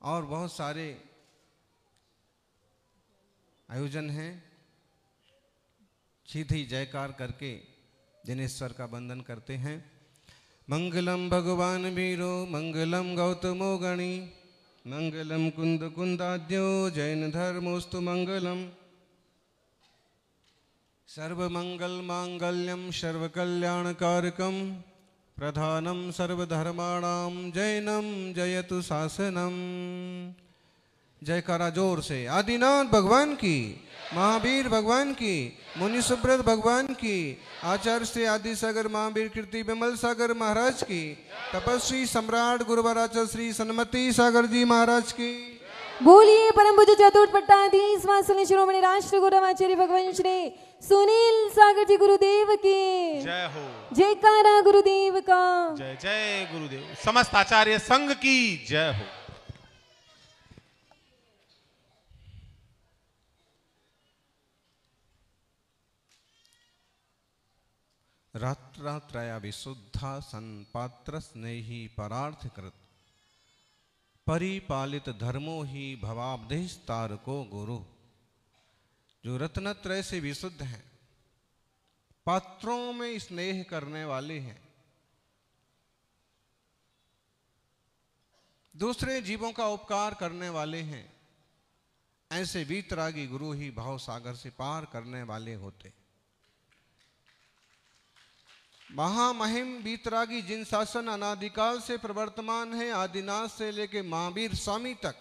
और बहुत सारे आयोजन हैं। सीधी जयकार करके दिनेश्वर का वंदन करते हैं। मंगलम भगवान वीरो मंगलम गौतमो गणी मंगलम कुंद कुंदाद्यो जैन धर्मोस्तु मंगलम सर्वमंगल मांगल्यम सर्वकल्याणकारकम प्रधानम सर्वधर्माणाम जैनम जयतु शासनम। जयकारा जोर से। आदिनाथ भगवान की, महावीर भगवान की, मुनि सुब्रत भगवान की, आचार्य श्री आदि सागर महावीर कीर्ति विमल सागर महाराज की, तपस्वी सम्राट गुरुवराचा श्री सन्मति सागर जी महाराज की। बोलिए परम पूज्य चतुर्थ पट्टाधीश वासुदेव शिरोमणि राष्ट्र गुरुआचार्य भगवान श्री सुनील सागर जी गुरुदेव की जय हो। जयकारा गुरुदेव का। जय जय गुरुदेव। समस्त आचार्य संघ की जय हो। रात्रात्रया विशुद्धा सन्पात्र स्नेही परार्थकृत परिपालित धर्मो ही भवाब्देस्तार को गुरु। जो रत्नत्रय से विशुद्ध हैं, पात्रों में स्नेह करने वाले हैं, दूसरे जीवों का उपकार करने वाले हैं, ऐसे वीतरागी गुरु ही भाव सागर से पार करने वाले होते। महामहिम वीतरागी जिन शासन अनादिकाल से प्रवर्तमान है, आदिनाथ से लेके महावीर स्वामी तक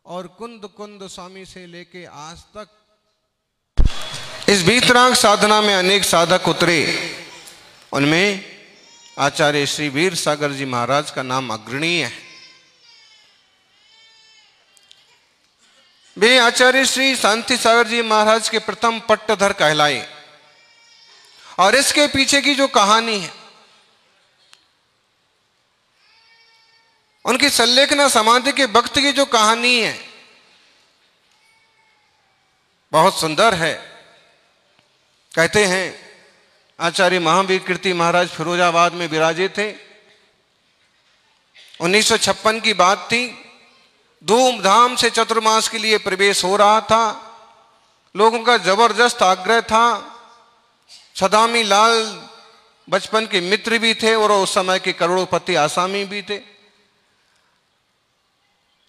और कुंद कुंद स्वामी से लेके आज तक, इस वीतराग साधना में अनेक साधक उतरे। उनमें आचार्य श्री वीर सागर जी महाराज का नाम अग्रणीय है। वे आचार्य श्री शांति सागर जी महाराज के प्रथम पट्टधर कहलाए। और इसके पीछे की जो कहानी है, उनकी संलेखना समाधि के वक्त की जो कहानी है, बहुत सुंदर है। कहते हैं आचार्य महावीर कीर्ति महाराज फिरोजाबाद में विराजे थे। 1956 की बात थी। धूमधाम से चतुर्मास के लिए प्रवेश हो रहा था। लोगों का जबरदस्त आग्रह था। सदामी लाल बचपन के मित्र भी थे और उस समय के करोड़पति आसामी भी थे।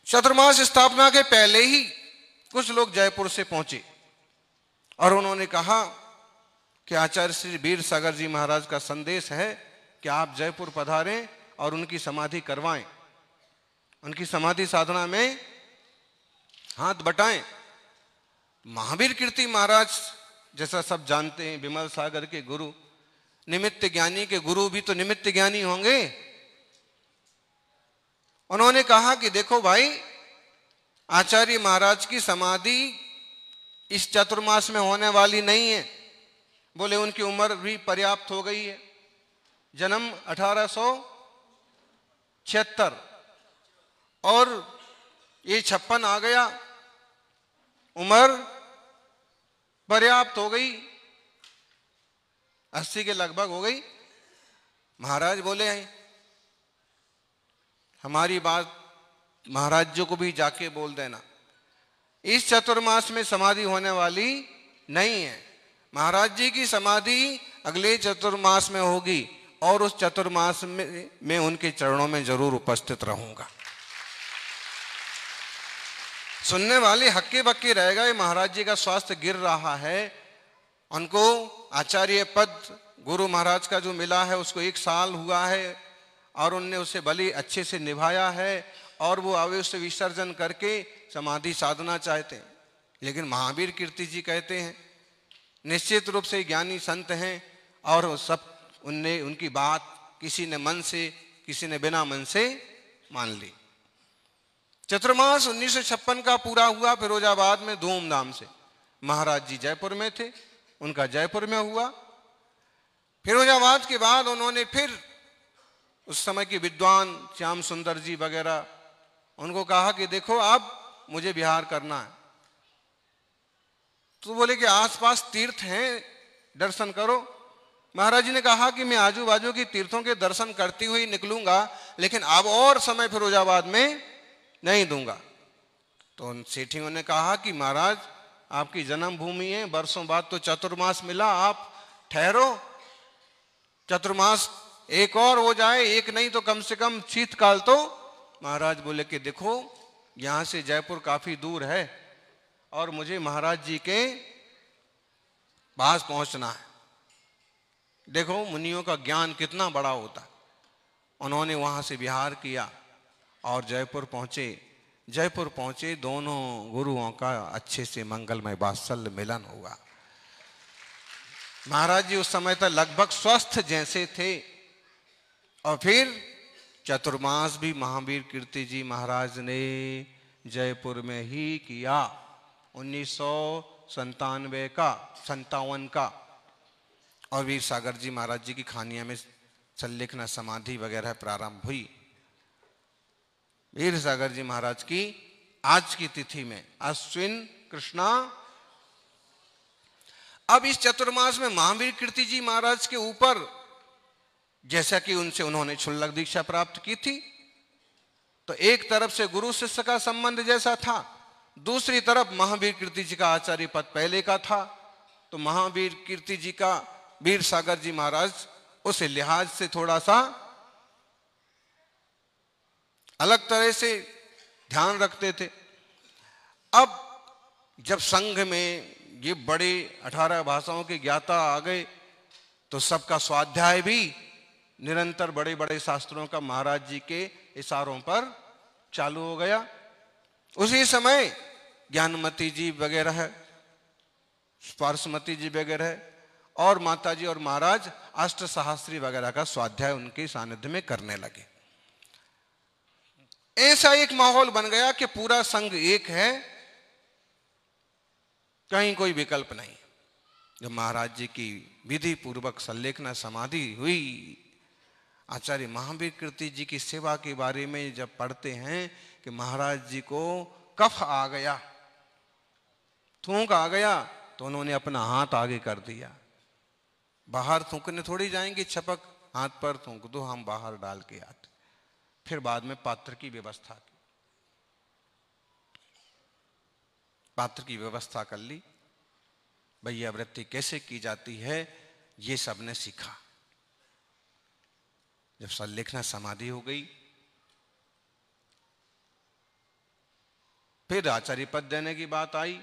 चतुर्मास स्थापना के पहले ही कुछ लोग जयपुर से पहुंचे और उन्होंने कहा कि आचार्य श्री वीर सागर जी महाराज का संदेश है कि आप जयपुर पधारें और उनकी समाधि करवाएं, उनकी समाधि साधना में हाथ बटाएं। महावीर कीर्ति महाराज जैसा सब जानते हैं, विमल सागर के गुरु, निमित्त ज्ञानी के गुरु भी तो निमित्त ज्ञानी होंगे। उन्होंने कहा कि देखो भाई, आचार्य महाराज की समाधि इस चतुर्मास में होने वाली नहीं है। बोले उनकी उम्र भी पर्याप्त हो गई है। जन्म 1876 और ये 56 आ गया, उम्र पर्याप्त हो गई, 80 के लगभग हो गई। महाराज बोले हमारी बात महाराज जी को भी जाके बोल देना, इस चतुर्मास में समाधि होने वाली नहीं है। महाराज जी की समाधि अगले चतुर्मास में होगी और उस चतुर्मास में उनके चरणों में जरूर उपस्थित रहूंगा। सुनने वाले हक्के बक्के रह गए। महाराज जी का स्वास्थ्य गिर रहा है। उनको आचार्य पद गुरु महाराज का जो मिला है उसको 1 साल हुआ है और उनने उसे भली अच्छे से निभाया है और वो आवेश से विसर्जन करके समाधि साधना चाहते हैं। लेकिन महावीर कीर्ति जी कहते हैं निश्चित रूप से ज्ञानी संत हैं और सब उनने उनकी बात किसी ने मन से किसी ने बिना मन से मान ली। चतुर्मास 1956 का पूरा हुआ फिरोजाबाद में धूमधाम से। महाराज जी जयपुर में थे, उनका जयपुर में हुआ। फिरोजाबाद के बाद उन्होंने फिर उस समय के विद्वान श्याम सुंदर जी वगैरह उनको कहा कि देखो अब मुझे बिहार करना है। तो बोले कि आसपास तीर्थ हैं, दर्शन करो। महाराज जी ने कहा कि मैं आजू बाजू की तीर्थों के दर्शन करती हुई निकलूंगा, लेकिन अब और समय फिरोजाबाद में नहीं दूंगा। तो उन सेठियों ने कहा कि महाराज आपकी जन्मभूमि है, बरसों बाद तो चतुर्मास मिला, आप ठहरो, चतुर्मास एक और हो जाए, एक नहीं तो कम से कम शीतकाल तो। महाराज बोले कि देखो यहाँ से जयपुर काफी दूर है और मुझे महाराज जी के पास पहुंचना है। देखो मुनियों का ज्ञान कितना बड़ा होता। उन्होंने वहां से विहार किया और जयपुर पहुंचे। जयपुर पहुंचे, दोनों गुरुओं का अच्छे से मंगलमय वात्सल्य मिलन हुआ। महाराज जी उस समय तक लगभग स्वस्थ जैसे थे। और फिर चतुर्मास भी महावीर कीर्ति जी महाराज ने जयपुर में ही किया, 1957 का। और वीर सागर जी महाराज जी की खानिया में संलेखना समाधि वगैरह प्रारंभ हुई। वीर सागर जी महाराज की आज की तिथि में अश्विन कृष्णा। अब इस चतुर्मास में महावीर कीर्ति जी महाराज के ऊपर, जैसा कि उनसे उन्होंने क्षुल्लक दीक्षा प्राप्त की थी, तो एक तरफ से गुरु शिष्य का संबंध जैसा था, दूसरी तरफ महावीर कीर्ति जी का आचार्य पद पहले का था। तो महावीर कीर्ति जी का वीर सागर जी महाराज उस लिहाज से थोड़ा सा अलग तरह से ध्यान रखते थे। अब जब संघ में ये बड़े 18 भाषाओं के ज्ञाता आ गए तो सबका स्वाध्याय भी निरंतर बड़े बड़े शास्त्रों का महाराज जी के इशारों पर चालू हो गया। उसी समय ज्ञानमती जी वगैरह, स्पर्शमती जी वगैरह और माताजी और महाराज अष्ट सहस्त्री वगैरह का स्वाध्याय उनके सानिध्य में करने लगे। ऐसा एक माहौल बन गया कि पूरा संघ एक है, कहीं कोई विकल्प नहीं। जब महाराज जी की विधि पूर्वक संलेखना समाधि हुई, आचार्य महावीर कीर्ति जी की सेवा के बारे में जब पढ़ते हैं कि महाराज जी को कफ आ गया, थूक आ गया, तो उन्होंने अपना हाथ आगे कर दिया। बाहर थूकने थोड़ी जाएंगे, छपक हाथ पर थूक दो, हम बाहर डाल के आते। फिर बाद में पात्र की व्यवस्था की, पात्र की व्यवस्था कर ली। भैया वृत्ति कैसे की जाती है ये सबने सीखा। जब संलेखना समाधि हो गई, फिर आचार्य पद देने की बात आई।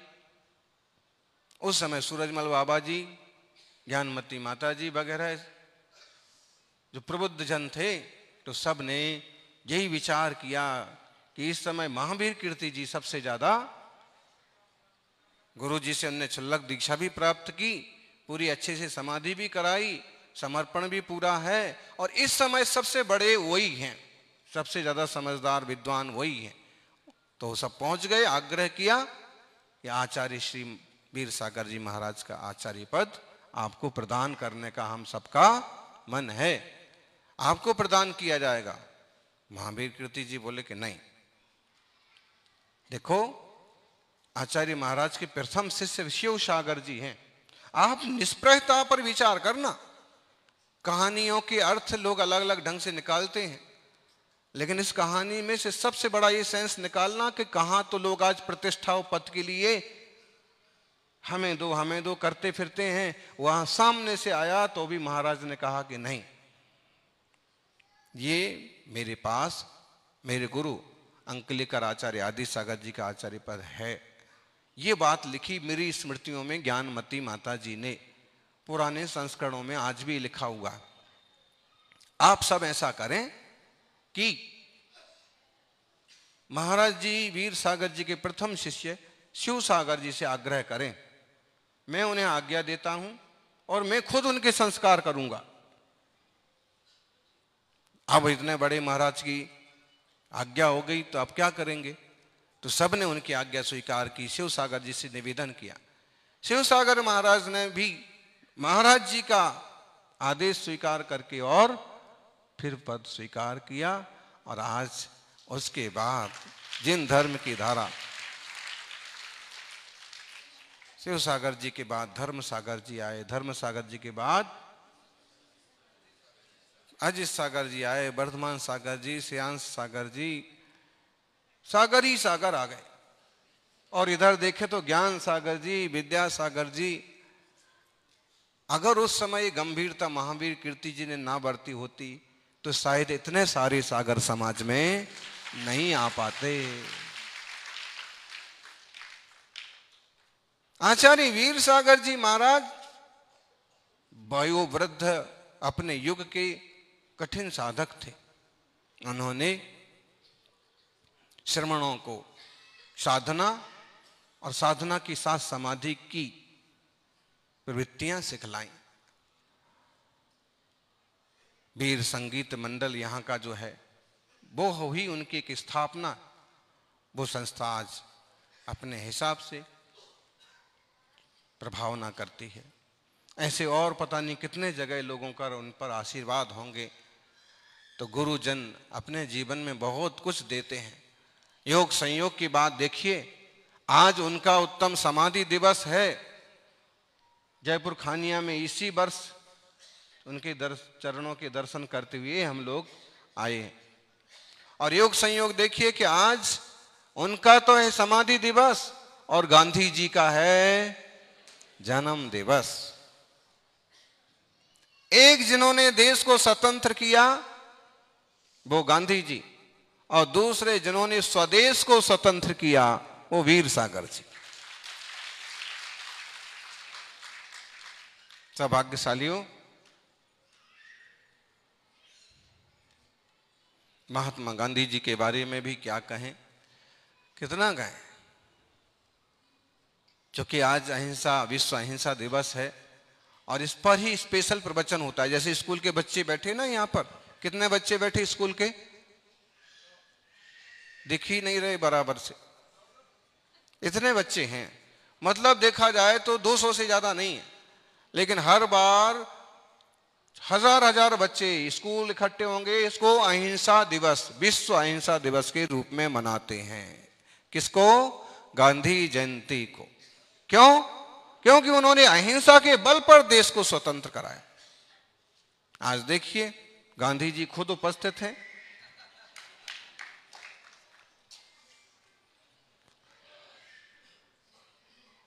उस समय सूरजमल बाबा जी, ज्ञानमती माता जी वगैरह जो प्रबुद्ध जन थे, तो सब ने यही विचार किया कि इस समय महावीर कीर्ति जी सबसे ज्यादा, गुरु जी से उन्होंने क्षुल्लक दीक्षा भी प्राप्त की, पूरी अच्छे से समाधि भी कराई, समर्पण भी पूरा है, और इस समय सबसे बड़े वही हैं, सबसे ज्यादा समझदार विद्वान वही हैं। तो सब पहुंच गए, आग्रह किया कि आचार्य श्री वीर सागर जी महाराज का आचार्य पद आपको प्रदान करने का हम सबका मन है, आपको प्रदान किया जाएगा। महावीर कीर्ति जी बोले कि नहीं, देखो आचार्य महाराज के प्रथम शिष्य शिव सागर जी हैं, आप निष्प्रहता पर विचार करना। कहानियों के अर्थ लोग अलग अलग ढंग से निकालते हैं, लेकिन इस कहानी में से सबसे बड़ा ये सेंस निकालना कि कहां तो लोग आज प्रतिष्ठा और पद के लिए हमें दो करते फिरते हैं, वहां सामने से आया तो भी महाराज ने कहा कि नहीं, ये मेरे पास मेरे गुरु अंकलेकर आचार्य आदि सागर जी का आचार्य पद है। ये बात लिखी मेरी स्मृतियों में ज्ञानमती माता जी ने, पुराने संस्करणों में आज भी लिखा हुआ। आप सब ऐसा करें कि महाराज जी वीर सागर जी के प्रथम शिष्य शिव सागर जी से आग्रह करें, मैं उन्हें आज्ञा देता हूं और मैं खुद उनके संस्कार करूंगा। अब इतने बड़े महाराज की आज्ञा हो गई तो अब क्या करेंगे? तो सबने उनकी आज्ञा स्वीकार की, शिव सागर जी से निवेदन किया। शिव सागर महाराज ने भी महाराज जी का आदेश स्वीकार करके और फिर पद स्वीकार किया। और आज उसके बाद जिन धर्म की धारा, शिव सागर जी के बाद धर्म सागर जी आए, धर्म सागर जी के बाद अजित सागर जी आए, वर्धमान सागर जी, श्रेयांश सागर जी, सागर ही सागर आ गए। और इधर देखे तो ज्ञान सागर जी, विद्या सागर जी। अगर उस समय गंभीरता महावीर कीर्ति जी ने ना बरती होती तो शायद इतने सारे सागर समाज में नहीं आ पाते। आचार्य वीर सागर जी महाराज वयोवृद्ध अपने युग के कठिन साधक थे। उन्होंने श्रमणों को साधना और साधना के साथ समाधि की प्रवृत्तियां सिखलाई। वीर संगीत मंडल यहाँ का जो है वो हुई उनकी एक स्थापना। वो संस्था आज अपने हिसाब से प्रभावना करती है। ऐसे और पता नहीं कितने जगह लोगों का उन पर आशीर्वाद होंगे। तो गुरुजन अपने जीवन में बहुत कुछ देते हैं। योग संयोग की बात देखिए, आज उनका उत्तम समाधि दिवस है। जयपुर खानिया में इसी वर्ष उनके चरणों के दर्शन करते हुए हम लोग आए हैं। और योग संयोग देखिए कि आज उनका तो है समाधि दिवस और गांधी जी का है जन्म दिवस। एक जिन्होंने देश को स्वतंत्र किया वो गांधी जी, और दूसरे जिन्होंने स्वदेश को स्वतंत्र किया वो वीर सागर जी। सौभाग्यशालियों, महात्मा गांधी जी के बारे में भी क्या कहें, कितना कहें। क्योंकि आज अहिंसा, विश्व अहिंसा दिवस है और इस पर ही स्पेशल प्रवचन होता है। जैसे स्कूल के बच्चे बैठे ना यहाँ पर, कितने बच्चे बैठे स्कूल के, दिख ही नहीं रहे बराबर से, इतने बच्चे हैं। मतलब देखा जाए तो 200 से ज्यादा नहीं है, लेकिन हर बार हजार हजार बच्चे स्कूल इकट्ठे होंगे। इसको अहिंसा दिवस, विश्व अहिंसा दिवस के रूप में मनाते हैं। किसको? गांधी जयंती को। क्यों? क्योंकि उन्होंने अहिंसा के बल पर देश को स्वतंत्र कराया। आज देखिए गांधी जी खुद उपस्थित हैं।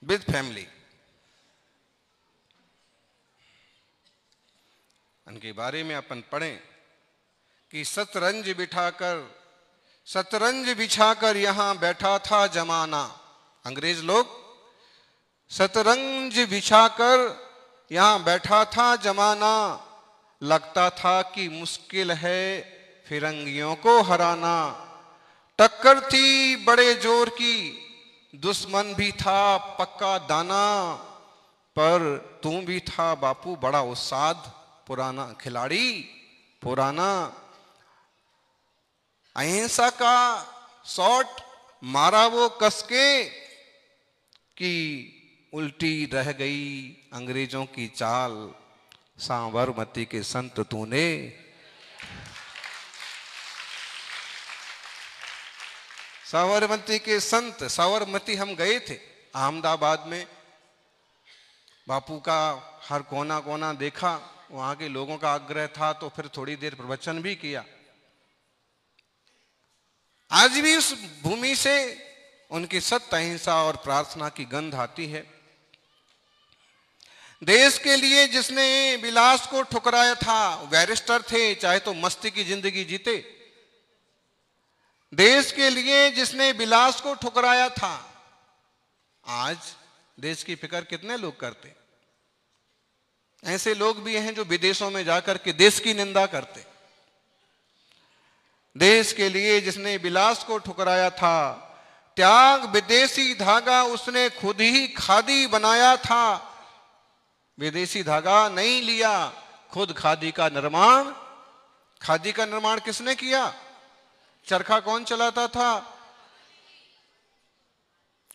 With family. उनके बारे में अपन पढ़ें कि शतरंज बिछाकर यहां बैठा था जमाना। अंग्रेज लोग शतरंज बिछाकर यहां बैठा था जमाना, लगता था कि मुश्किल है फिरंगियों को हराना। टक्कर थी बड़े जोर की, दुश्मन भी था पक्का दाना, पर तू भी था बापू बड़ा उस्ताद, पुराना खिलाड़ी पुराना। अहिंसा का शॉट मारा वो कसके कि उल्टी रह गई अंग्रेजों की चाल। साबरमती के संत तूने, साबरमती के संत, साबरमती हम गए थे अहमदाबाद में, बापू का हर कोना कोना देखा, वहां के लोगों का आग्रह था तो फिर थोड़ी देर प्रवचन भी किया। आज भी उस भूमि से उनकी सत्य अहिंसा और प्रार्थना की गंध आती है। देश के लिए जिसने विलास को ठुकराया था, बैरिस्टर थे चाहे तो मस्ती की जिंदगी जीते। देश के लिए जिसने विलास को ठुकराया था, आज देश की फिक्र कितने लोग करते। ऐसे लोग भी हैं जो विदेशों में जाकर के देश की निंदा करते। देश के लिए जिसने विलास को ठुकराया था, त्याग विदेशी धागा उसने खुद ही खादी बनाया था। विदेशी धागा नहीं लिया, खुद खादी का निर्माण। खादी का निर्माण किसने किया? चरखा कौन चलाता था?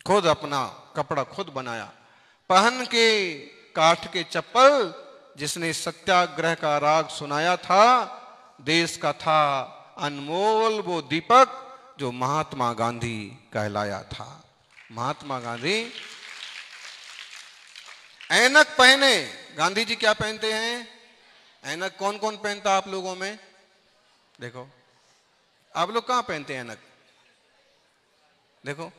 खुद अपना कपड़ा खुद बनाया। पहन के काठ के चप्पल जिसने सत्याग्रह का राग सुनाया था, देश का था अनमोल वो दीपक जो महात्मा गांधी कहलाया था। महात्मा गांधी ऐनक पहने। गांधी जी क्या पहनते हैं? ऐनक कौन कौन पहनता आप लोगों में? देखो, आप लोग कहां पहनते हैं ऐनक? देखो,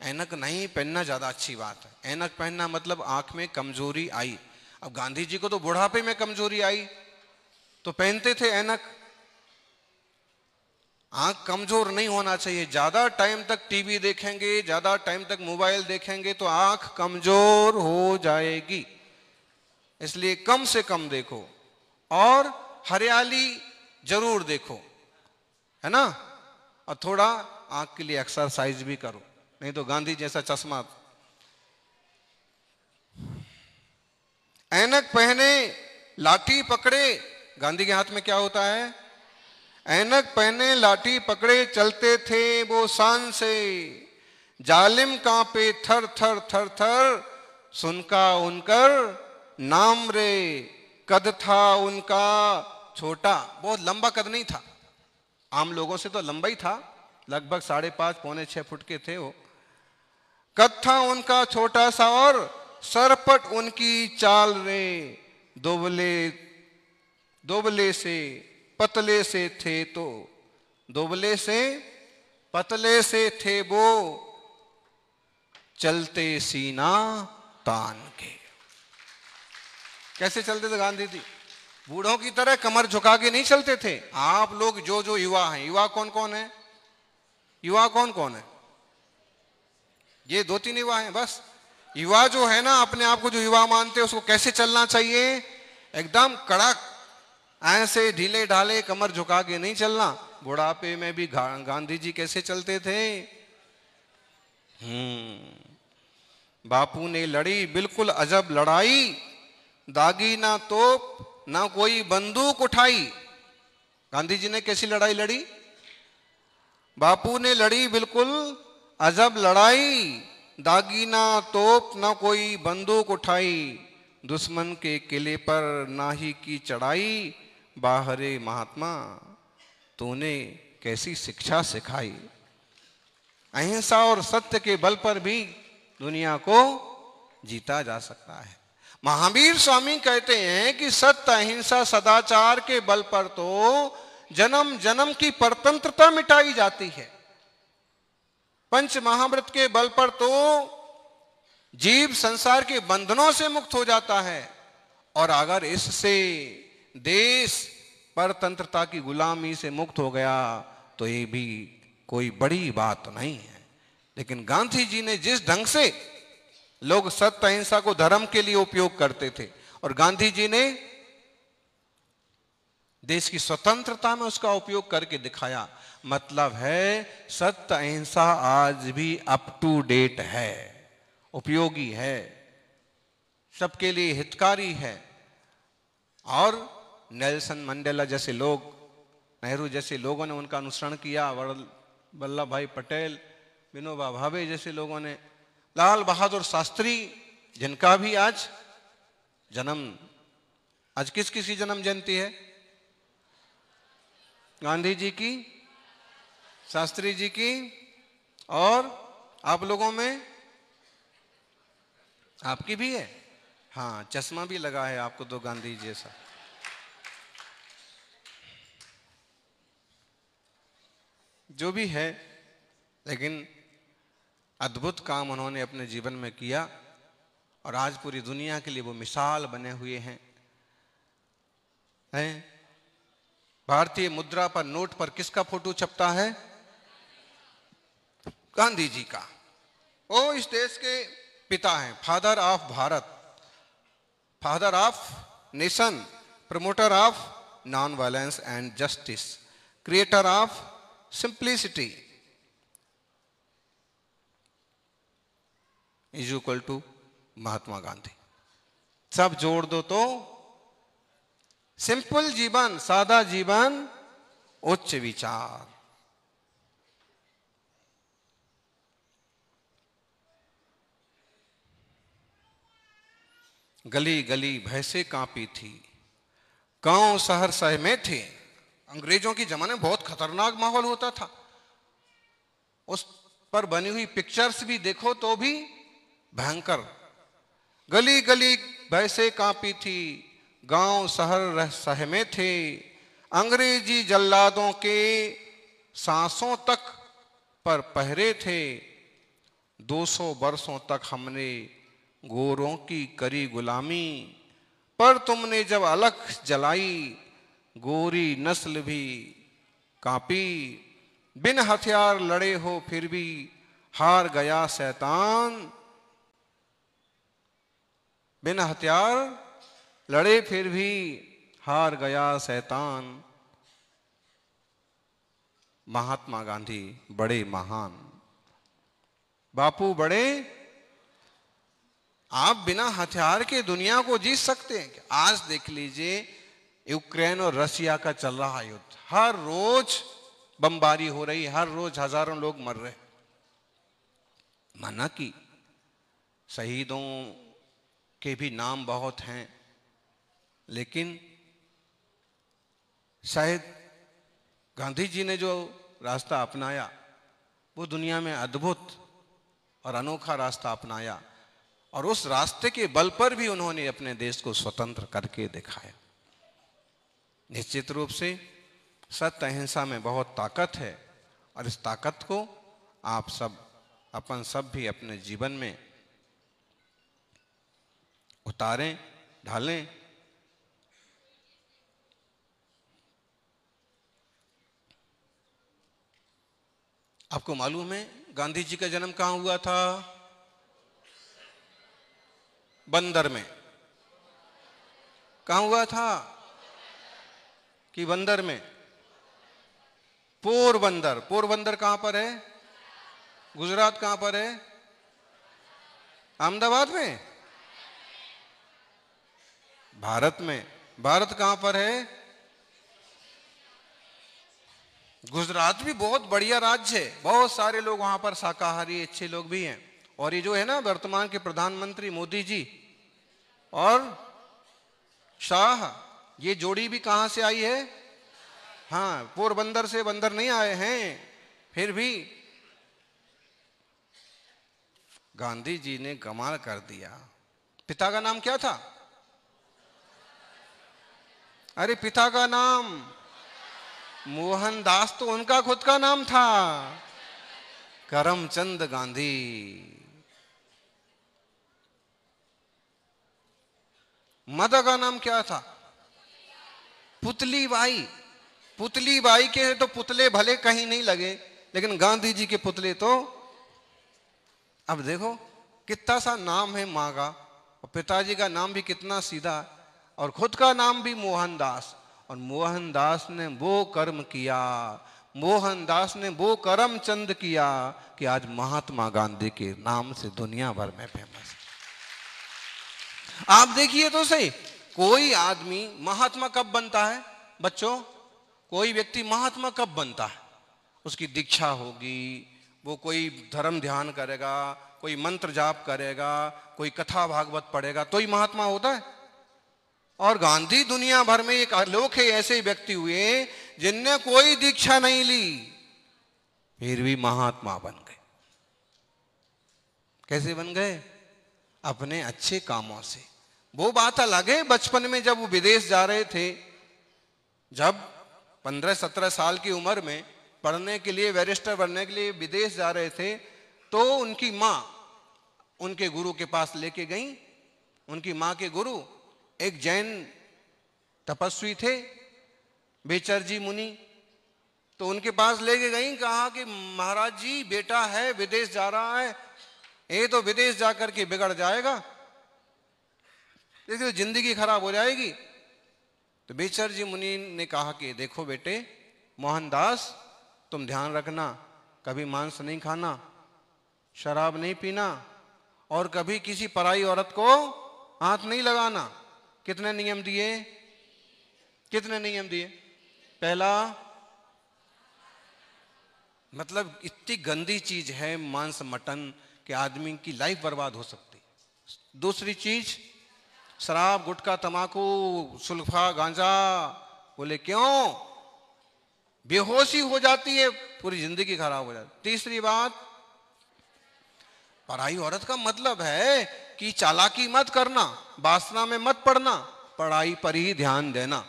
ऐनक नहीं पहनना ज्यादा अच्छी बात है। ऐनक पहनना मतलब आंख में कमजोरी आई। अब गांधी जी को तो बुढ़ापे में कमजोरी आई तो पहनते थे ऐनक। आंख कमजोर नहीं होना चाहिए। ज्यादा टाइम तक टीवी देखेंगे, ज्यादा टाइम तक मोबाइल देखेंगे तो आंख कमजोर हो जाएगी। इसलिए कम से कम देखो और हरियाली जरूर देखो, है ना। और थोड़ा आंख के लिए एक्सरसाइज भी करो, नहीं तो गांधी जैसा चश्मा। ऐनक पहने, लाठी पकड़े। गांधी के हाथ में क्या होता है? ऐनक पहने, लाठी पकड़े, चलते थे वो शान से। जालिम कांपे थर थर थर थर, सुनका उनकर नाम रे। कद था उनका छोटा, बहुत लंबा कद नहीं था, आम लोगों से तो लंबा ही था, लगभग 5.5 पौने 6 फुट के थे वो। कद था उनका छोटा सा और सरपट उनकी चाल रे। दुबले दुबले से पतले से थे तो, दुबले से पतले से थे वो, चलते सीना तान के। कैसे चलते थे गांधी जी? बूढ़ों की तरह कमर झुका के नहीं चलते थे। आप लोग जो जो युवा हैं, युवा कौन कौन है? युवा कौन कौन है? ये 2-3 युवा हैं बस। युवा जो है ना, अपने आप को जो युवा मानते हैं, उसको कैसे चलना चाहिए? एकदम कड़क, ऐसे ढीले ढाले कमर झुका के नहीं चलना। बुढ़ापे में भी गांधी जी कैसे चलते थे? बापू ने लड़ी बिल्कुल अजब लड़ाई, दागी ना तोप ना कोई बंदूक उठाई। गांधी जी ने कैसी लड़ाई लड़ी? बापू ने लड़ी बिल्कुल अजब लड़ाई, दागी ना तोप ना कोई बंदूक उठाई। दुश्मन के किले पर ना ही की चढ़ाई, बाहरे महात्मा तूने कैसी शिक्षा सिखाई। अहिंसा और सत्य के बल पर भी दुनिया को जीता जा सकता है। महावीर स्वामी कहते हैं कि सत्य, अहिंसा, सदाचार के बल पर तो जन्म जन्म की परतंत्रता मिटाई जाती है। पंच महाव्रत के बल पर तो जीव संसार के बंधनों से मुक्त हो जाता है। और अगर इससे देश परतंत्रता की गुलामी से मुक्त हो गया तो ये भी कोई बड़ी बात नहीं है। लेकिन गांधी जी ने जिस ढंग से, लोग सत्य अहिंसा को धर्म के लिए उपयोग करते थे और गांधी जी ने देश की स्वतंत्रता में उसका उपयोग करके दिखाया। मतलब है सत्य अहिंसा आज भी अप टू डेट है, उपयोगी है, सबके लिए हितकारी है। और नेल्सन मंडेला जैसे लोग, नेहरू जैसे लोगों ने उनका अनुसरण किया। वल्लभ भाई पटेल, विनोबा भावे जैसे लोगों ने, लाल बहादुर शास्त्री जिनका भी आज जन्म, आज किस किसकी जन्म जयंती है? गांधी जी की, शास्त्री जी की, और आप लोगों में आपकी भी है। हाँ, चश्मा भी लगा है आपको तो गांधी जी जैसा। जो भी है, लेकिन अद्भुत काम उन्होंने अपने जीवन में किया और आज पूरी दुनिया के लिए वो मिसाल बने हुए हैं। भारतीय मुद्रा पर, नोट पर किसका फोटो छपता है? गांधी जी का। वो इस देश के पिता हैं, father of Bharat, father of nation, promoter of non violence and justice, creator of simplicity is equal to Mahatma Gandhi. सब जोड़ दो तो सिंपल जीवन, सादा जीवन, उच्च विचार। गली गली भैंसे कांपी थी, गांव शहर सहमे थे। अंग्रेजों की जमाने में बहुत खतरनाक माहौल होता था। उस पर बनी हुई पिक्चर्स भी देखो तो भी भयंकर। गली गली भैंसे कांपी थी, गांव शहर सहमे थे। अंग्रेजी जल्लादों के सांसों तक पर पहरे थे। 200 वर्षों तक हमने गोरों की करी गुलामी, पर तुमने जब अलख जलाई गोरी नस्ल भी कांपी। बिन हथियार लड़े हो फिर भी हार गया शैतान, बिन हथियार लड़े फिर भी हार गया शैतान। महात्मा गांधी बड़े महान, बापू बड़े। आप बिना हथियार के दुनिया को जीत सकते हैं क्या? आज देख लीजिए यूक्रेन और रशिया का चल रहा युद्ध, हर रोज बमबारी हो रही, हर रोज हजारों लोग मर रहे। माना कि शहीदों के भी नाम बहुत हैं, लेकिन शायद गांधी जी ने जो रास्ता अपनाया वो दुनिया में अद्भुत और अनोखा रास्ता अपनाया, और उस रास्ते के बल पर भी उन्होंने अपने देश को स्वतंत्र करके दिखाया। निश्चित रूप से सत्य अहिंसा में बहुत ताकत है, और इस ताकत को आप सब अपन सब भी अपने जीवन में उतारें, ढालें। आपको मालूम है गांधी जी का जन्म कहां हुआ था? बंदर में। कहां हुआ था? कि बंदर में? पोरबंदर। पोरबंदर कहां पर है? गुजरात। कहां पर है? अहमदाबाद में। भारत में। भारत कहां पर है? गुजरात भी बहुत बढ़िया राज्य है, बहुत सारे लोग वहां पर शाकाहारी अच्छे लोग भी हैं। और ये जो है ना वर्तमान के प्रधानमंत्री मोदी जी और शाह, ये जोड़ी भी कहां से आई है? हाँ, पोरबंदर से बंदर नहीं आए हैं। फिर भी गांधी जी ने कमाल कर दिया। पिता का नाम क्या था? अरे पिता का नाम मोहनदास तो उनका खुद का नाम था, करमचंद गांधी। माता का नाम क्या था? पुतली बाई। पुतली बाई के तो पुतले भले कहीं नहीं लगे, लेकिन गांधी जी के पुतले तो। अब देखो कितना सा नाम है माँ का, और पिताजी का नाम भी कितना सीधा, और खुद का नाम भी मोहनदास। और मोहनदास ने वो कर्म किया, मोहनदास ने वो करमचंद किया कि आज महात्मा गांधी के नाम से दुनिया भर में फेमस। आप देखिए तो सही, कोई आदमी महात्मा कब बनता है बच्चों? कोई व्यक्ति महात्मा कब बनता है? उसकी दीक्षा होगी, वो कोई धर्म ध्यान करेगा, कोई मंत्र जाप करेगा, कोई कथा भागवत पढ़ेगा, तो ही महात्मा होता है। और गांधी दुनिया भर में एक अलोखे ऐसे व्यक्ति हुए जिनने कोई दीक्षा नहीं ली, फिर भी महात्मा बन गए। कैसे बन गए? अपने अच्छे कामों से। वो बात अलग है, बचपन में जब वो विदेश जा रहे थे, जब 15-17 साल की उम्र में पढ़ने के लिए, बैरिस्टर बनने के लिए विदेश जा रहे थे, तो उनकी माँ उनके गुरु के पास लेके गई। उनकी माँ के गुरु एक जैन तपस्वी थे, बेचरजी मुनि। तो उनके पास लेके गई, कहा कि महाराज जी बेटा है विदेश जा रहा है, ये तो विदेश जाकर के बिगड़ जाएगा, देखिए जिंदगी खराब हो जाएगी। तो बेचरजी मुनि ने कहा कि देखो बेटे मोहनदास, तुम ध्यान रखना, कभी मांस नहीं खाना, शराब नहीं पीना, और कभी किसी पराई औरत को हाथ नहीं लगाना। कितने नियम दिए? कितने नियम दिए? पहला, मतलब इतनी गंदी चीज है मांस मटन कि आदमी की लाइफ बर्बाद हो सकती। दूसरी चीज शराब, गुटखा, तमाकू, सुल्फा, गांजा। बोले क्यों? बेहोशी हो जाती है, पूरी जिंदगी खराब हो जाती। तीसरी बात, पराई औरत का मतलब है कि चालाकी मत करना, वासना में मत पड़ना, पढ़ाई पर ही ध्यान देना।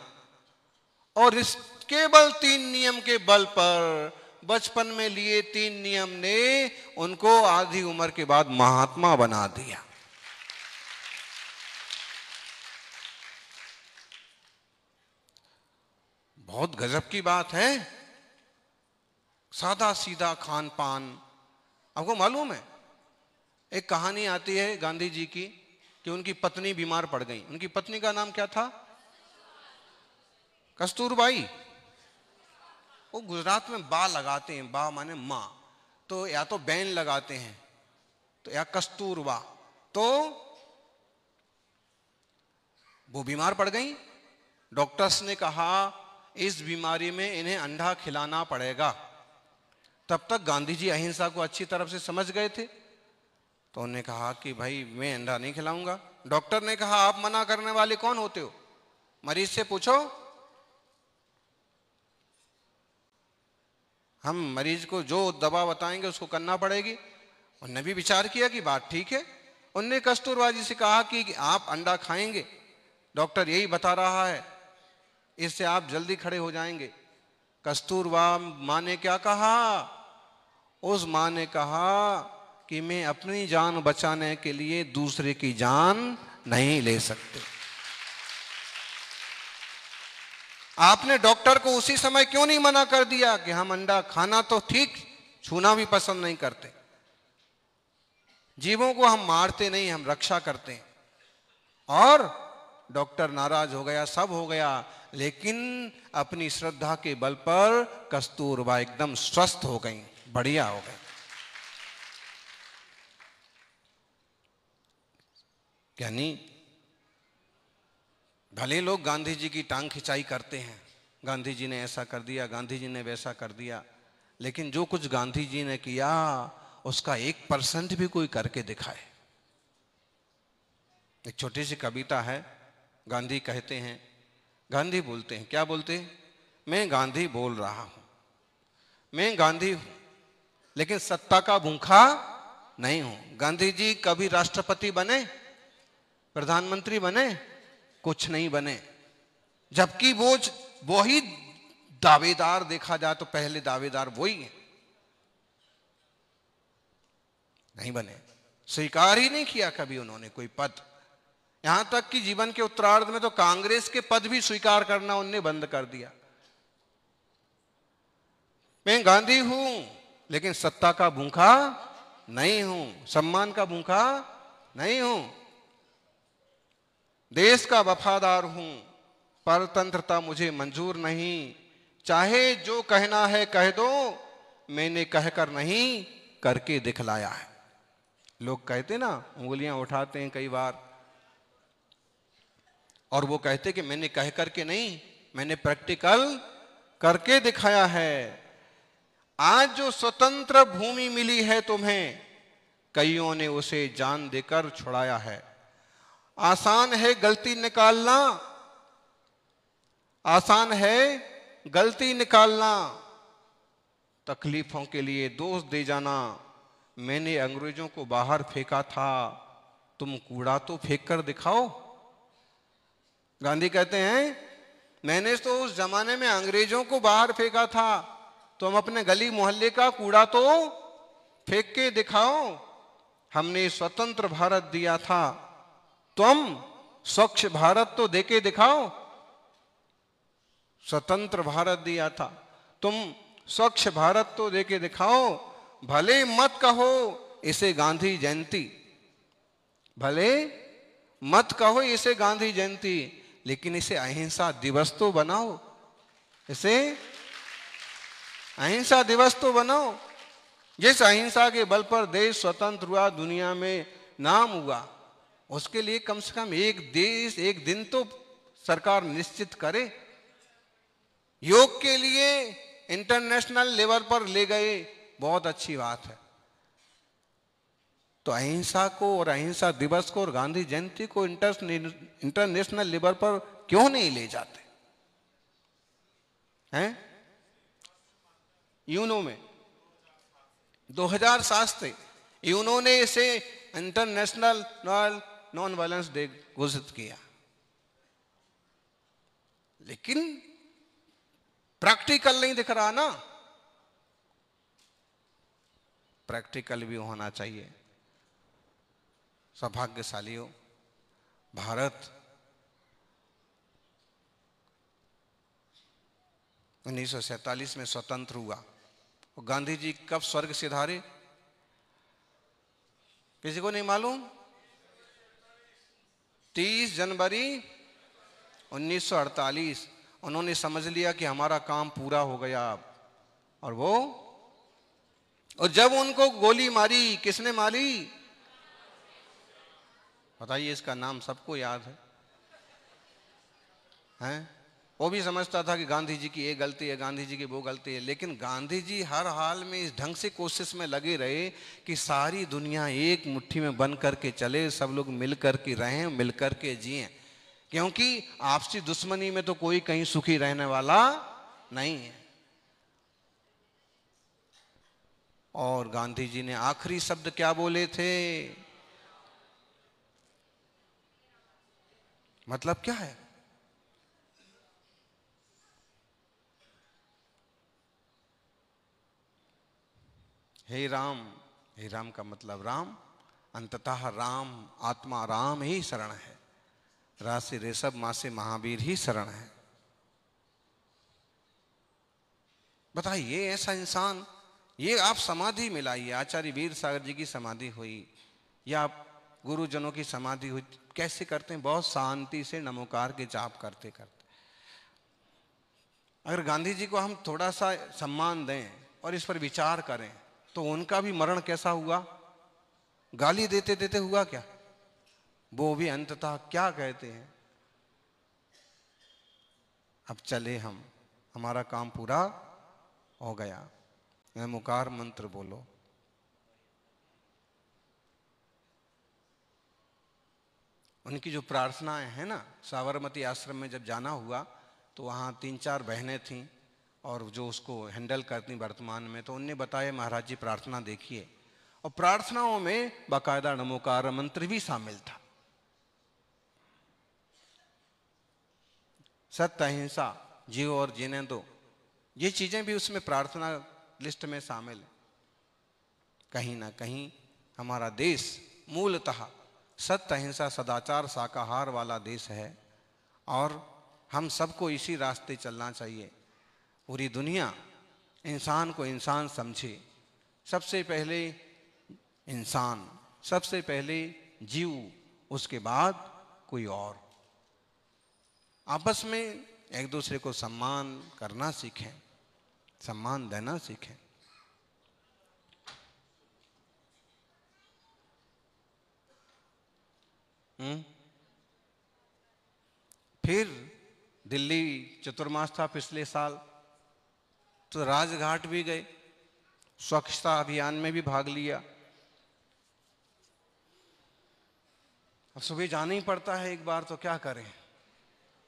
और इस केवल 3 नियम के बल पर बचपन में लिए 3 नियम ने उनको आधी उम्र के बाद महात्मा बना दिया। बहुत गजब की बात है। सादा सीधा खान पान। आपको मालूम है, एक कहानी आती है गांधी जी की कि उनकी पत्नी बीमार पड़ गई। उनकी पत्नी का नाम क्या था? कस्तूरबाई। वो गुजरात में बा लगाते हैं, बा माने माँ, तो या तो बैन लगाते हैं तो या कस्तूरबा। तो वो बीमार पड़ गई। डॉक्टर्स ने कहा इस बीमारी में इन्हें अंडा खिलाना पड़ेगा। तब तक गांधी जी अहिंसा को अच्छी तरह से समझ गए थे, तो उन्होंने कहा कि भाई मैं अंडा नहीं खिलाऊंगा। डॉक्टर ने कहा आप मना करने वाले कौन होते हो? मरीज से पूछो। हम मरीज को जो दवा बताएंगे उसको करना पड़ेगी। उन्होंने भी विचार किया कि बात ठीक है। उनने कस्तूरबा जी से कहा कि आप अंडा खाएंगे, डॉक्टर यही बता रहा है, इससे आप जल्दी खड़े हो जाएंगे। कस्तूरबा माँ ने क्या कहा? उस माँ ने कहा कि मैं अपनी जान बचाने के लिए दूसरे की जान नहीं ले सकते। आपने डॉक्टर को उसी समय क्यों नहीं मना कर दिया कि हम अंडा खाना तो ठीक, छूना भी पसंद नहीं करते। जीवों को हम मारते नहीं, हम रक्षा करते हैं। और डॉक्टर नाराज हो गया, सब हो गया, लेकिन अपनी श्रद्धा के बल पर कस्तूरबा एकदम स्वस्थ हो गई, बढ़िया हो गई। यानी भले लोग गांधी जी की टांग खिंचाई करते हैं, गांधी जी ने ऐसा कर दिया, गांधी जी ने वैसा कर दिया, लेकिन जो कुछ गांधी जी ने किया उसका 1% भी कोई करके दिखाए। एक छोटी सी कविता है। गांधी कहते हैं, गांधी बोलते हैं, क्या बोलते हैं? मैं गांधी बोल रहा हूं, मैं गांधी हूं, लेकिन सत्ता का भूखा नहीं हूं। गांधी जी कभी राष्ट्रपति बने, प्रधानमंत्री बने? कुछ नहीं बने। जबकि वो ही दावेदार, देखा जाए तो पहले दावेदार वो ही है, नहीं बने। स्वीकार ही नहीं किया कभी उन्होंने कोई पद। यहां तक कि जीवन के उत्तरार्ध में तो कांग्रेस के पद भी स्वीकार करना उन्होंने बंद कर दिया। मैं गांधी हूं, लेकिन सत्ता का भूखा नहीं हूं, सम्मान का भूखा नहीं हूं, देश का वफादार हूं, परतंत्रता मुझे मंजूर नहीं, चाहे जो कहना है कह दो, मैंने कहकर नहीं करके दिखलाया है। लोग कहते ना, उंगलियां उठाते हैं कई बार, और वो कहते कि मैंने कह करके नहीं, मैंने प्रैक्टिकल करके दिखाया है। आज जो स्वतंत्र भूमि मिली है तुम्हें, कईयों ने उसे जान देकर छुड़ाया है। आसान है गलती निकालना, आसान है गलती निकालना, तकलीफों के लिए दोष दे जाना। मैंने अंग्रेजों को बाहर फेंका था, तुम कूड़ा तो फेंक कर दिखाओ। गांधी कहते हैं मैंने तो उस जमाने में अंग्रेजों को बाहर फेंका था, तुम अपने गली मोहल्ले का कूड़ा तो फेंक के दिखाओ। हमने स्वतंत्र भारत दिया था, तुम स्वच्छ भारत तो देके दिखाओ। स्वतंत्र भारत दिया था, तुम स्वच्छ भारत तो देके दिखाओ। भले मत कहो इसे गांधी जयंती, भले मत कहो इसे गांधी जयंती, लेकिन इसे अहिंसा दिवस तो बनाओ, इसे अहिंसा दिवस तो बनाओ। जिस अहिंसा के बल पर देश स्वतंत्र हुआ, दुनिया में नाम हुआ, उसके लिए कम से कम एक देश, एक दिन तो सरकार निश्चित करे। योग के लिए इंटरनेशनल लेवल पर ले गए, बहुत अच्छी बात है। तो अहिंसा को और अहिंसा दिवस को और गांधी जयंती को इंटरनेशनल लेवल पर क्यों नहीं ले जाते हैं? यूनो में 2007 से यूनो ने इसे इंटरनेशनल नॉन वायलेंस डे घोषित किया, लेकिन प्रैक्टिकल नहीं दिख रहा ना। प्रैक्टिकल भी होना चाहिए। सौभाग्यशाली हो, भारत 1947 में स्वतंत्र हुआ। और गांधी जी कब स्वर्ग सिधारे, किसी को नहीं मालूम? 30 जनवरी 1948। उन्होंने समझ लिया कि हमारा काम पूरा हो गया अब। और जब उनको गोली मारी, किसने मारी बताइए? इसका नाम सबको याद है? वो भी समझता था कि गांधी जी की ये गलती है, गांधी जी की वो गलती है, लेकिन गांधी जी हर हाल में इस ढंग से कोशिश में लगे रहे कि सारी दुनिया एक मुट्ठी में बन करके चले, सब लोग मिल करके रहें, मिल करके जिएं, क्योंकि आपसी दुश्मनी में तो कोई कहीं सुखी रहने वाला नहीं है। और गांधी जी ने आखिरी शब्द क्या बोले थे? मतलब क्या है? हे राम, हे राम का मतलब राम, अंततः राम, आत्मा राम ही शरण है, राशि ऋषभ माँ से महावीर ही शरण है। बताइए ऐसा इंसान, ये आप समाधि मिलाइए, आचार्य वीर सागर जी की समाधि हुई या गुरुजनों की समाधि हुई, कैसे करते हैं? बहुत शांति से नमोकार के जाप करते करते। अगर गांधी जी को हम थोड़ा सा सम्मान दें और इस पर विचार करें तो उनका भी मरण कैसा हुआ? गाली देते देते हुआ क्या? वो भी अंततः क्या कहते हैं? अब चले हम, हमारा काम पूरा हो गया। नमोकार मंत्र बोलो। उनकी जो प्रार्थनाएं हैं ना, साबरमती आश्रम में जब जाना हुआ तो वहाँ 3-4 बहनें थीं और जो उसको हैंडल करती वर्तमान में, तो उनने बताया महाराज जी प्रार्थना देखिए, और प्रार्थनाओं में बाकायदा नमोकार मंत्र भी शामिल था। सत्य, अहिंसा, जियो और जीने दो, ये चीजें भी उसमें प्रार्थना लिस्ट में शामिल है। कहीं ना कहीं हमारा देश मूलतः सत्य, अहिंसा, सदाचार, शाकाहार वाला देश है और हम सबको इसी रास्ते चलना चाहिए। पूरी दुनिया इंसान को इंसान समझे, सबसे पहले इंसान, सबसे पहले जीव, उसके बाद कोई और। आपस में एक दूसरे को सम्मान करना सीखें, सम्मान देना सीखें। फिर दिल्ली चतुर्मास था पिछले साल, तो राजघाट भी गए, स्वच्छता अभियान में भी भाग लिया। अब सुबह जाना ही पड़ता है एक बार, तो क्या करें?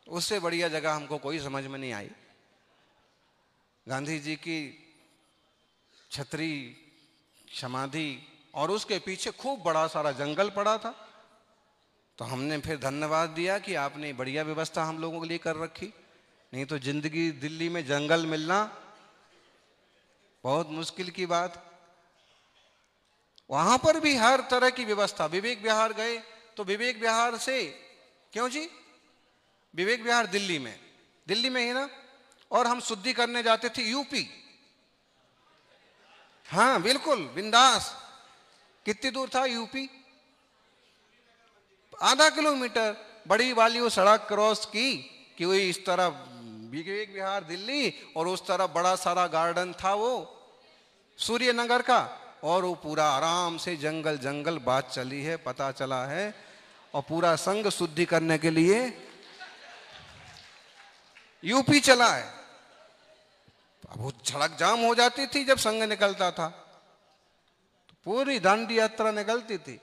उससे बढ़िया जगह हमको कोई समझ में नहीं आई। गांधी जी की छतरी, समाधि और उसके पीछे खूब बड़ा सारा जंगल पड़ा था, तो हमने फिर धन्यवाद दिया कि आपने बढ़िया व्यवस्था हम लोगों के लिए कर रखी, नहीं तो जिंदगी दिल्ली में जंगल मिलना बहुत मुश्किल की बात। वहां पर भी हर तरह की व्यवस्था। विवेक विहार गए तो विवेक विहार से, क्यों जी? विवेक विहार दिल्ली में ही ना, और हम शुद्धि करने जाते थे यूपी। हाँ बिल्कुल बिंदास। कितनी दूर था यूपी? आधा किलोमीटर। बड़ी वाली वो सड़क क्रॉस की कि वही इस तरफ विवेक विहार दिल्ली और उस तरफ बड़ा सारा गार्डन था वो सूर्यनगर का, और वो पूरा आराम से जंगल जंगल बात चली है, पता चला है, और पूरा संघ शुद्धि करने के लिए यूपी चला है। अब वो सड़क जाम हो जाती थी जब संघ निकलता था, तो पूरी दांडी यात्रा निकलती थी।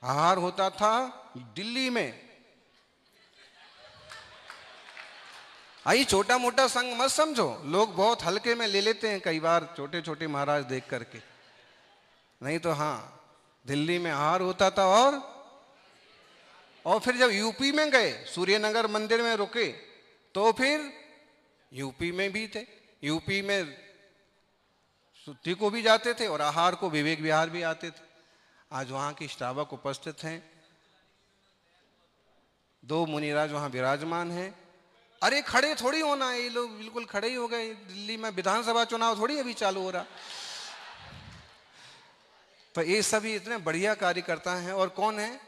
आहार होता था दिल्ली में। आई छोटा मोटा संघ मत समझो, लोग बहुत हल्के में ले लेते हैं कई बार छोटे छोटे महाराज देख करके, नहीं तो हाँ दिल्ली में आहार होता था। और फिर जब यूपी में गए, सूर्यनगर मंदिर में रुके, तो फिर यूपी में भी थे। यूपी में स्तुति को भी जाते थे और आहार को विवेक विहार भी आते थे। आज वहां के श्रावक उपस्थित हैं, 2 मुनिराज वहां विराजमान हैं। अरे खड़े थोड़ी होना है, ये लोग बिल्कुल खड़े ही हो गए। दिल्ली में विधानसभा चुनाव थोड़ी अभी चालू हो रहा, तो ये सभी इतने बढ़िया कार्यकर्ता हैं। और कौन है,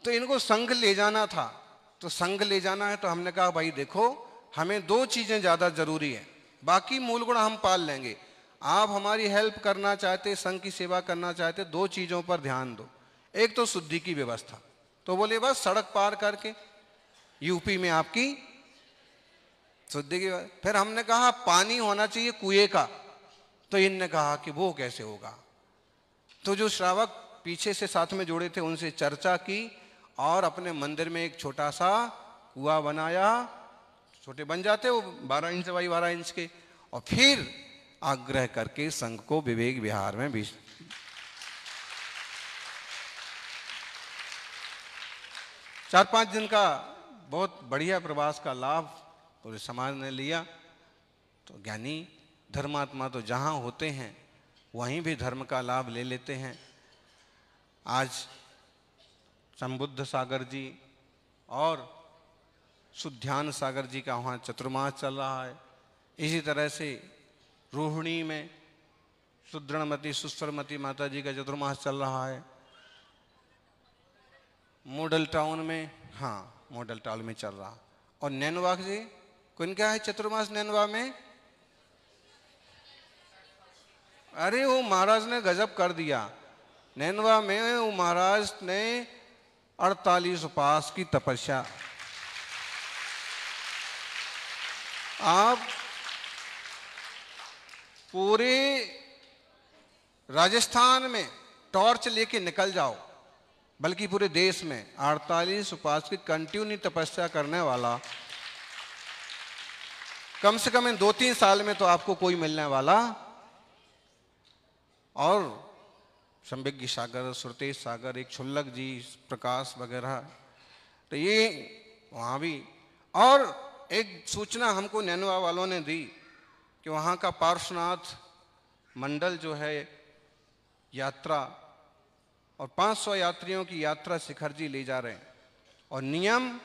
तो इनको संघ ले जाना था। तो संघ ले जाना है तो हमने कहा भाई देखो, हमें 2 चीजें ज्यादा जरूरी है, बाकी मूल गुण हम पाल लेंगे। आप हमारी हेल्प करना चाहते, संघ की सेवा करना चाहते, 2 चीजों पर ध्यान दो। एक तो शुद्धि की व्यवस्था। तो बोले बस सड़क पार करके यूपी में आपकी शुद्धि की। फिर हमने कहा पानी होना चाहिए कुएं का। तो इनने कहा कि वो कैसे होगा। तो जो श्रावक पीछे से साथ में जुड़े थे उनसे चर्चा की और अपने मंदिर में एक छोटा सा कुआं बनाया। छोटे बन जाते वो 12 इंच बाई 12 इंच के। और फिर आग्रह करके संघ को विवेक विहार में भी 4-5 दिन का बहुत बढ़िया प्रवास का लाभ पूरे समाज ने लिया। तो ज्ञानी धर्मात्मा तो जहाँ होते हैं वहीं भी धर्म का लाभ ले लेते हैं। आज संबुद्ध सागर जी और सुध्यान सागर जी का वहाँ चतुर्मास चल रहा है। इसी तरह से रोहिणी में सुदृढ़मती सुस्वरमती माता जी का चतुर्मास चल रहा है। मॉडल टाउन में, हाँ मॉडल टाउन में चल रहा। और नैनवा जी कौन क्या है चतुर्मास नैनवा में? अरे वो महाराज ने गजब कर दिया। नैनवा में वो महाराज ने 48 उपवास की तपस्या। आप पूरे राजस्थान में टॉर्च लेके निकल जाओ, बल्कि पूरे देश में 48 उपवास की कंटिन्यू तपस्या करने वाला कम से कम इन 2-3 साल में तो आपको कोई मिलने वाला। और संविज्ञ सागर, श्रुतेश सागर, एक क्षुल्लक जी, प्रकाश वगैरह, तो ये वहाँ भी। और एक सूचना हमको नैनवा वालों ने दी कि वहाँ का पार्श्वनाथ मंडल जो है यात्रा, और 500 यात्रियों की यात्रा शिखर जी ले जा रहे हैं। और नियम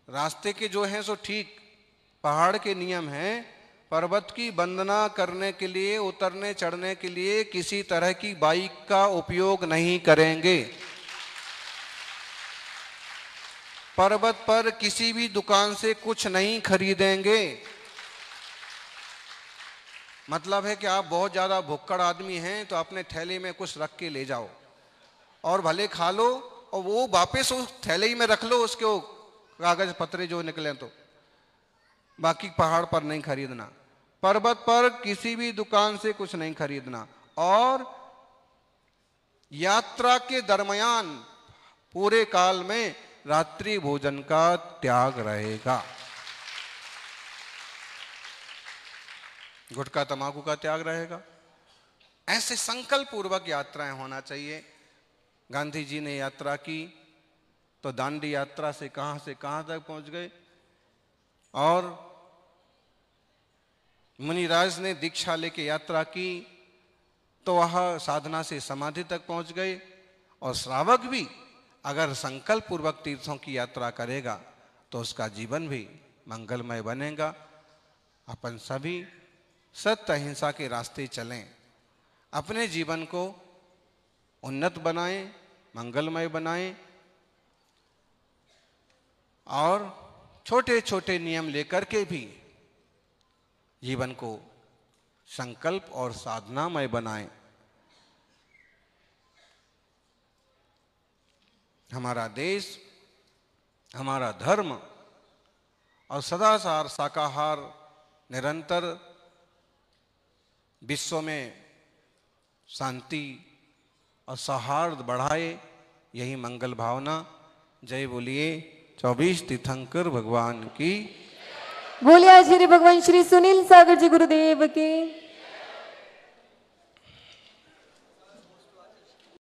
रास्ते के जो हैं सो ठीक पहाड़ के नियम हैं। पर्वत की वंदना करने के लिए, उतरने चढ़ने के लिए किसी तरह की बाइक का उपयोग नहीं करेंगे। पर्वत पर किसी भी दुकान से कुछ नहीं खरीदेंगे। मतलब है कि आप बहुत ज्यादा भुक्कड़ आदमी हैं तो अपने थैले में कुछ रख के ले जाओ और भले खा लो, और वो वापस उस थैले ही में रख लो, उसके वो कागज पत्रे जो निकले। तो बाकी पहाड़ पर नहीं खरीदना, पर्वत पर किसी भी दुकान से कुछ नहीं खरीदना। और यात्रा के दरमियान पूरे काल में रात्रि भोजन का त्याग रहेगा। गुटखा तंबाकू का त्याग रहेगा। ऐसे संकल्प पूर्वक यात्राएं होना चाहिए। गांधी जी ने यात्रा की तो दांडी यात्रा से कहां तक पहुंच गए, और मुनिराज ने दीक्षा लेके यात्रा की तो वह साधना से समाधि तक पहुंच गए। और श्रावक भी अगर संकल्प पूर्वक तीर्थों की यात्रा करेगा तो उसका जीवन भी मंगलमय बनेगा। अपन सभी सत्य अहिंसा के रास्ते चलें, अपने जीवन को उन्नत बनाएं, मंगलमय बनाएं, और छोटे छोटे नियम लेकर के भी जीवन को संकल्प और साधनामय बनाएं। हमारा देश, हमारा धर्म और सदाचार शाकाहार निरंतर विश्व में शांति और सौहार्द बढ़ाए, यही मंगल भावना। जय बोलिए 24 तीर्थंकर भगवान की। बोलिए श्री भगवान श्री सुनील सागर जी गुरुदेव की।